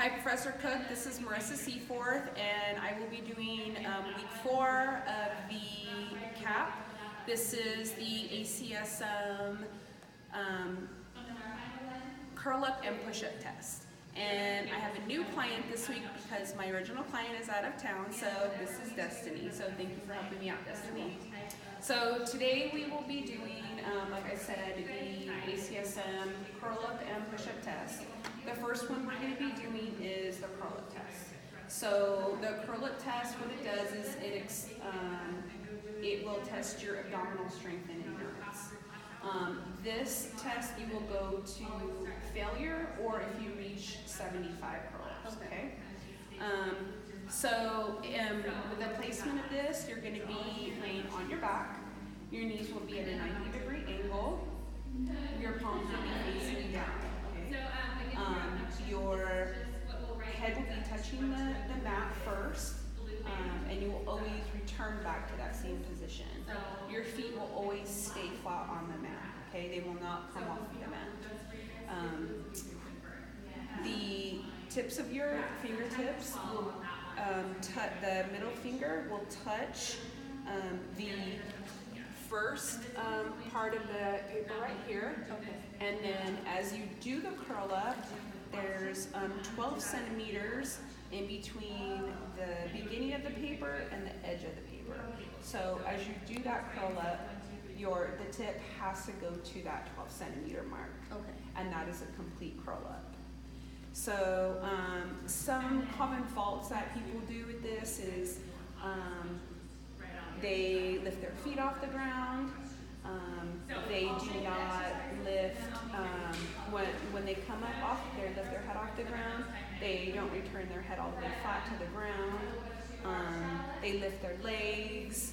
Hi, Professor Cook. This is Marissa Seeforth, and I will be doing week 4 of the CAP. This is the ACSM curl up and push up test. And I have a new client this week because my original client is out of town, so this is Destiny. So thank you for helping me out, Destiny. So today we will be doing, like I said, the ACSM curl up and push up test. The first one we're going to be doing is the curl up test. So the curl up test, what it does is it will test your abdominal strength and endurance. This test you will go to failure or if you reach 75 curl-ups, okay? With the placement of this, you're going to be laying on your back. Your knees will be at a 90-degree angle. Your palms will be facing down, okay? Your head will be touching the mat first, and you will always return back to that same position. Your feet will always stay flat on the mat, okay? They will not come off the mat. The tips of your fingertips will the middle finger will touch the first part of the paper right here. Okay. And then as you do the curl up, there's 12 centimeters in between the beginning of the paper and the edge of the paper. So as you do that curl up, the tip has to go to that 12 centimeter mark. Okay. And that is a complete curl up. So some common faults that people do with this is they lift their feet off the ground. They do not lift, when they come up they lift their head off the ground. They don't return their head all the way flat to the ground. They lift their legs,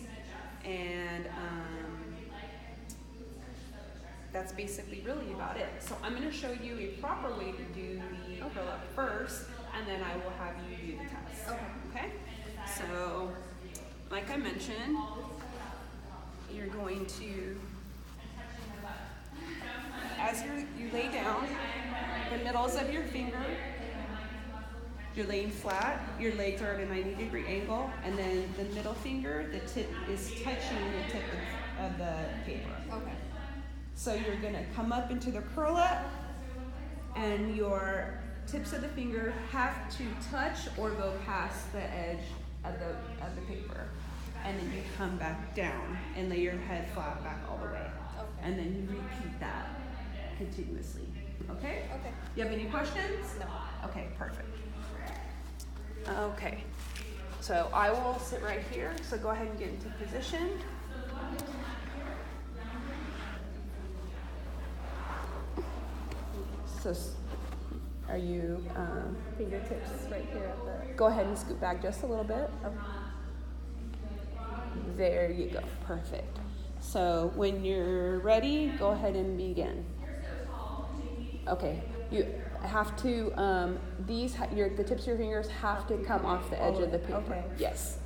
and that's basically really about it. So I'm going to show you a proper way to do the curl up first, and then I will have you do the test. Okay? So, like I mentioned, you're going to, as you lay down, the middles of your finger, you're laying flat, your legs are at a 90-degree angle, and then the middle finger, the tip is touching the tip of the paper. Okay. So you're going to come up into the curl up, and your tips of the finger have to touch or go past the edge of the paper. And then you come back down and lay your head flat back all the way. Okay. And then you repeat that continuously. Okay? Okay. You have any questions? No. Okay, perfect. Okay. So I will sit right here. So go ahead and get into position. So are you fingertips right here at the... Go ahead and scoot back just a little bit. Okay. There you go. Perfect. So when you're ready, go ahead and begin. Okay. You have to, the tips of your fingers have to come off the edge of the paper. Okay. Yes.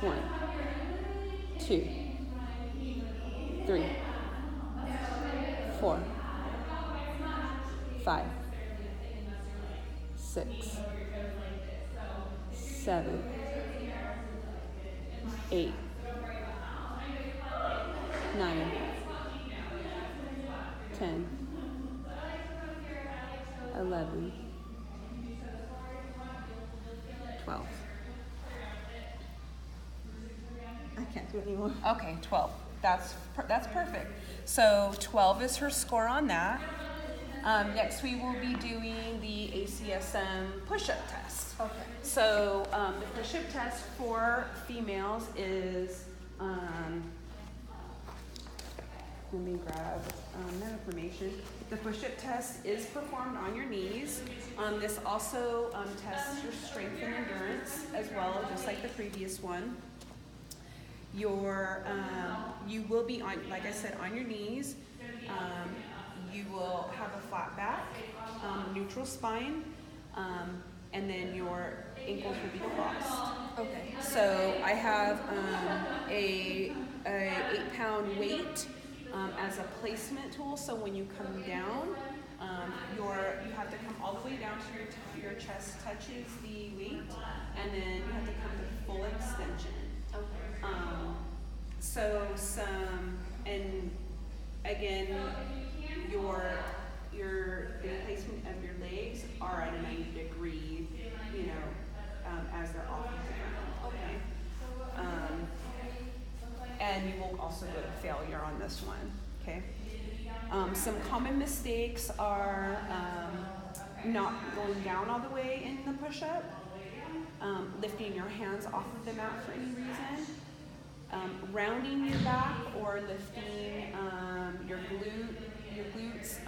1, 2, 3, 4, 5, 6, 7, 8, 9, 10, 11, 12. I can't do it anymore. Okay, 12. That's perfect. So 12 is her score on that. Next we will be doing the ACSM push-up test. Okay. So the push-up test for females is, let me grab that information. The push-up test is performed on your knees. This also tests your strength and endurance as well, just like the previous one. You will be on, like I said, on your knees. You will have a flat back, neutral spine, and then your ankles will be crossed. Okay. So I have a 8-pound weight as a placement tool. So when you come down, you have to come all the way down to your chest touches the weight, and then you have to come to full extension. And again, the placement of your legs are at a 90-degree, as they're off of the ground. And you will also go to failure on this one. Okay. Some common mistakes are not going down all the way in the push-up, lifting your hands off of the mat for any reason, rounding your back or lifting your glutes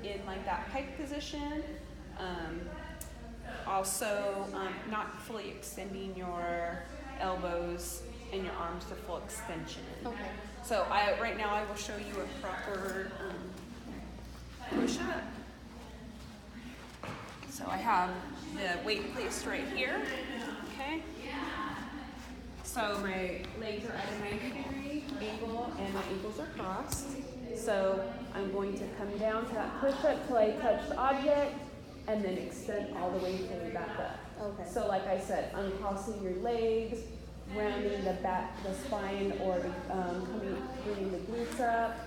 in like that pike position. Also, not fully extending your elbows and your arms to full extension. Okay. So right now I will show you a proper push-up. So I have the weight placed right here. Okay. So my legs are at a 90-degree angle and my ankles are crossed. So I'm going to come down to that push-up till I touch the object and then extend all the way fully back up. Okay. So like I said, uncrossing your legs, rounding the back, the spine, or bringing the glutes up,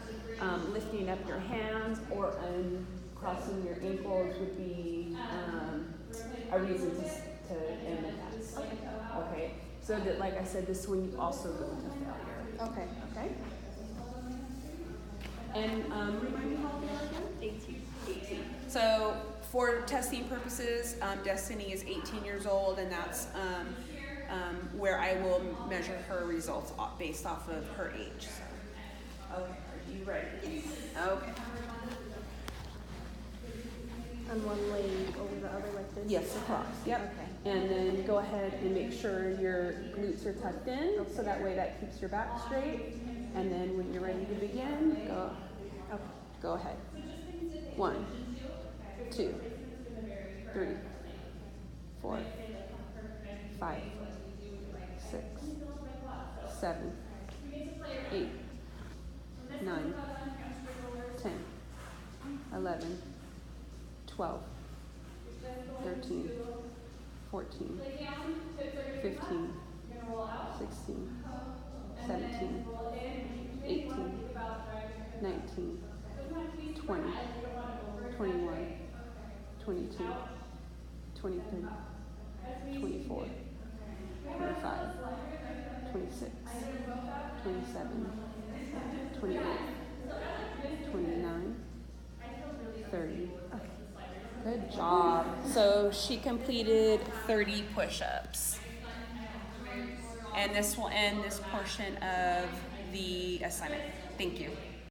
lifting up your hands, or uncrossing your ankles would be a reason to end the test. Okay. So that, like I said, this one you also go into failure. Okay. Okay. And remind me how old you are again? 18. So for testing purposes, Destiny is 18 years old, and that's where I will measure her results based off of her age. So, okay, are you ready? Yes. Okay. On one leg over the other like this? Yes, across. Yep. Okay. And then go ahead and make sure your glutes are tucked in, so that way that keeps your back straight. And then when you're ready to begin, go ahead. 1, 2, 3, 4, 5, 6, 7, 8, 9, 10, 11, 12, 13, 14, 15, 16, 17, 18, 19, 20, 21, 22, 23, 24, 25, 26, 27, 28, 29, 30. Okay. Good job. So she completed 30 push-ups. And this will end this portion of the assignment. Thank you.